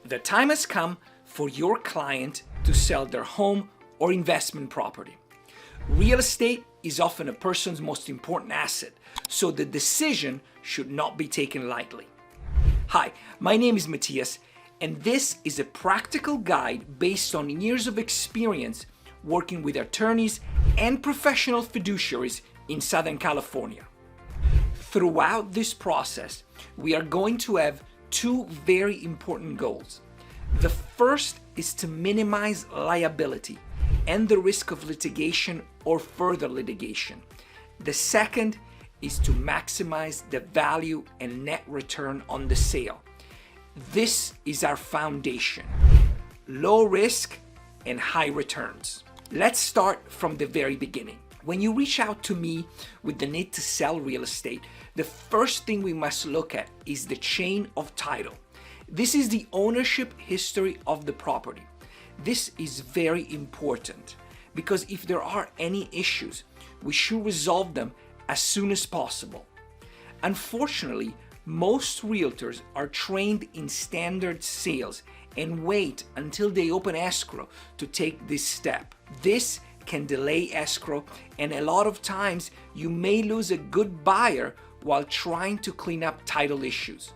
The time has come for your client to sell their home or investment property. Real estate is often a person's most important asset, so the decision should not be taken lightly. Hi, my name is Matias, and this is a practical guide based on years of experience working with attorneys and professional fiduciaries in Southern California. Throughout this process, we are going to have two very important goals. The first is to minimize liability and the risk of litigation or further litigation. The second is to maximize the value and net return on the sale. This is our foundation: low risk and high returns. Let's start from the very beginning. When you reach out to me with the need to sell real estate, the first thing we must look at is the chain of title. This is the ownership history of the property. This is very important because if there are any issues, we should resolve them as soon as possible. Unfortunately, most realtors are trained in standard sales and wait until they open escrow to take this step. This can delay escrow, and a lot of times you may lose a good buyer while trying to clean up title issues.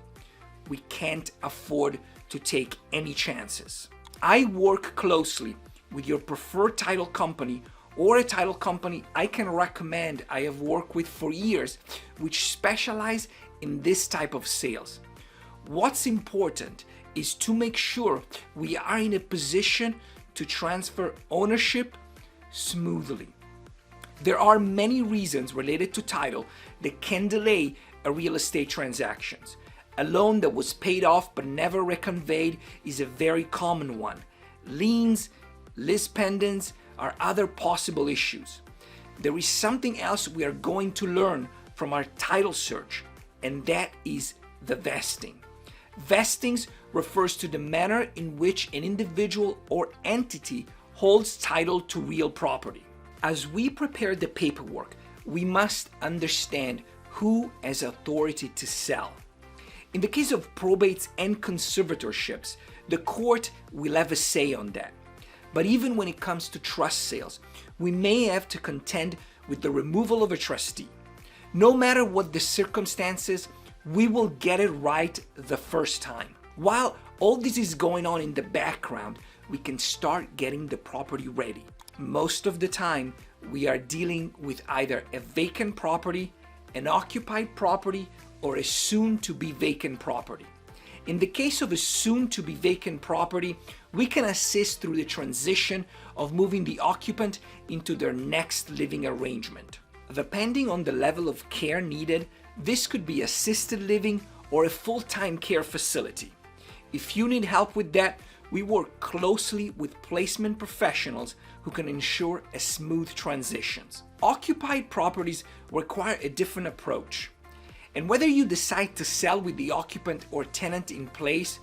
We can't afford to take any chances. I work closely with your preferred title company or a title company I can recommend I have worked with for years, which specialize in this type of sales. What's important is to make sure we are in a position to transfer ownership smoothly. There are many reasons related to title that can delay a real estate transactions. A loan that was paid off but never reconveyed is a very common one. Liens, lis pendens are other possible issues. There is something else we are going to learn from our title search, and that is the vesting. Vestings refers to the manner in which an individual or entity holds title to real property. As we prepare the paperwork, we must understand who has authority to sell. In the case of probates and conservatorships, the court will have a say on that. But even when it comes to trust sales, we may have to contend with the removal of a trustee. No matter what the circumstances, we will get it right the first time. While all this is going on in the background, we can start getting the property ready. Most of the time, we are dealing with either a vacant property, an occupied property, or a soon-to-be vacant property. In the case of a soon-to-be vacant property, we can assist through the transition of moving the occupant into their next living arrangement. Depending on the level of care needed, this could be assisted living or a full-time care facility. If you need help with that, we work closely with placement professionals who can ensure a smooth transitions. Occupied properties require a different approach. And whether you decide to sell with the occupant or tenant in place,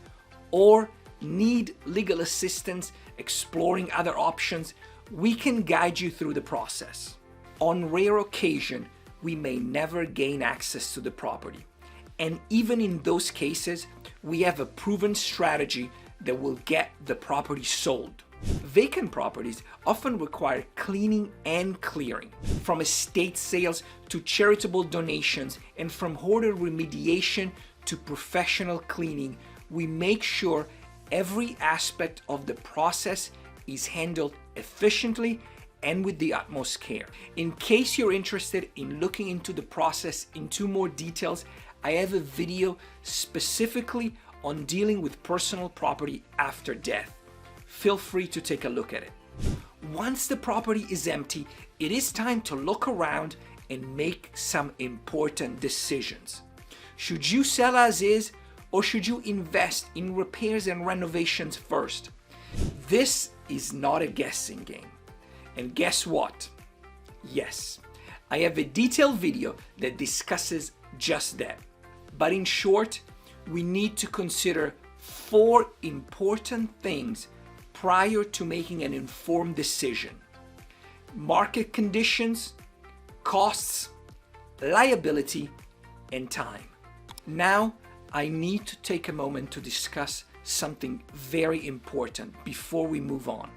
or need legal assistance exploring other options, we can guide you through the process. On rare occasion, we may never gain access to the property. And even in those cases, we have a proven strategy that will get the property sold. Vacant properties often require cleaning and clearing. From estate sales to charitable donations, and from hoarder remediation to professional cleaning, we make sure every aspect of the process is handled efficiently and with the utmost care. In case you're interested in looking into the process into more details, I have a video specifically on dealing with personal property after death. Feel free to take a look at it. Once the property is empty, it is time to look around and make some important decisions. Should you sell as is, or should you invest in repairs and renovations first? This is not a guessing game. And guess what? Yes, I have a detailed video that discusses just that. But in short, we need to consider 4 important things prior to making an informed decision: market conditions, costs, liability, and time. Now, I need to take a moment to discuss something very important before we move on.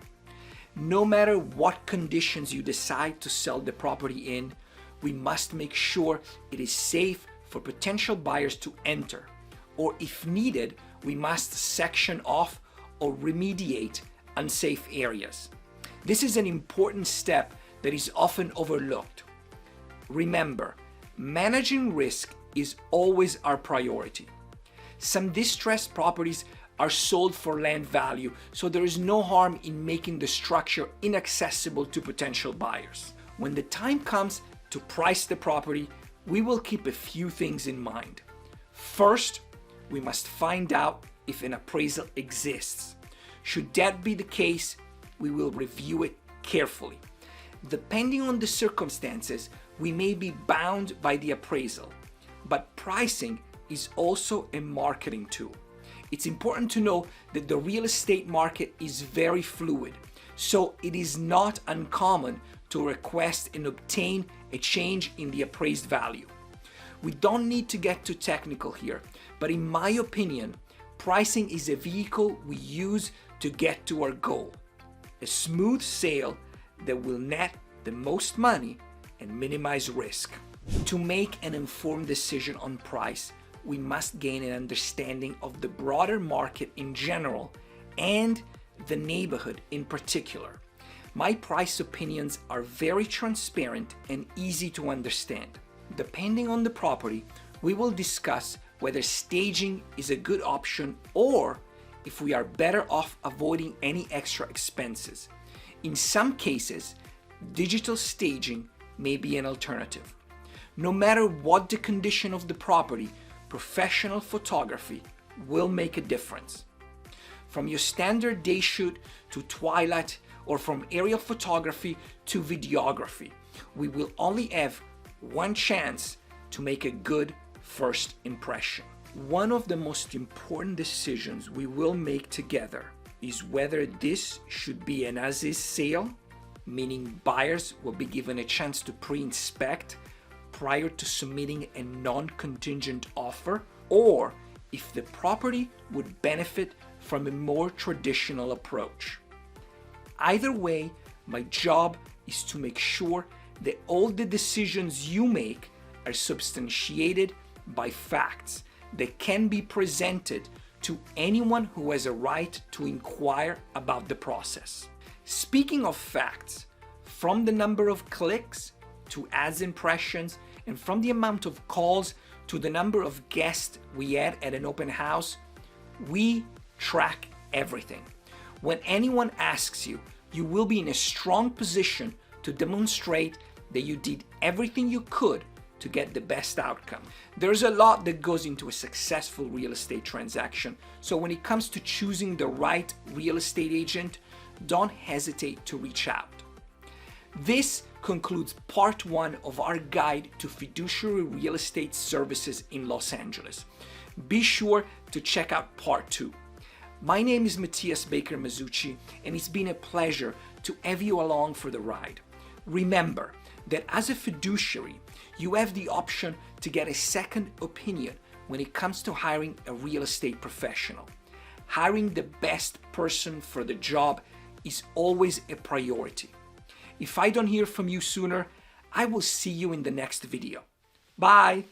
No matter what conditions you decide to sell the property in, we must make sure it is safe for potential buyers to enter, or if needed, we must section off or remediate unsafe areas. This is an important step that is often overlooked. Remember, managing risk is always our priority. Some distressed properties are sold for land value, so there is no harm in making the structure inaccessible to potential buyers. When the time comes to price the property, we will keep a few things in mind. First, we must find out if an appraisal exists. Should that be the case, we will review it carefully. Depending on the circumstances, we may be bound by the appraisal, but pricing is also a marketing tool. It's important to know that the real estate market is very fluid, so it is not uncommon to request and obtain a change in the appraised value. We don't need to get too technical here, but in my opinion, pricing is a vehicle we use to get to our goal. A smooth sale that will net the most money and minimize risk. To make an informed decision on price, we must gain an understanding of the broader market in general and the neighborhood in particular. My price opinions are very transparent and easy to understand. Depending on the property, we will discuss whether staging is a good option or if we are better off avoiding any extra expenses. In some cases, digital staging may be an alternative. No matter what the condition of the property, professional photography will make a difference. From your standard day shoot to twilight, or from aerial photography to videography, we will only have one chance to make a good first impression. One of the most important decisions we will make together is whether this should be an as-is sale, meaning buyers will be given a chance to pre-inspect prior to submitting a non-contingent offer, or if the property would benefit from a more traditional approach. Either way, my job is to make sure that all the decisions you make are substantiated by facts that can be presented to anyone who has a right to inquire about the process. Speaking of facts, from the number of clicks to ads impressions, and from the amount of calls to the number of guests we had at an open house, we track everything. When anyone asks you, you will be in a strong position to demonstrate that you did everything you could to get the best outcome. There's a lot that goes into a successful real estate transaction, so when it comes to choosing the right real estate agent, don't hesitate to reach out. This concludes part 1 of our guide to fiduciary real estate services in Los Angeles. Be sure to check out part 2. My name is Matias Masucci, and it's been a pleasure to have you along for the ride. Remember that as a fiduciary, you have the option to get a second opinion when it comes to hiring a real estate professional. Hiring the best person for the job is always a priority. If I don't hear from you sooner, I will see you in the next video. Bye!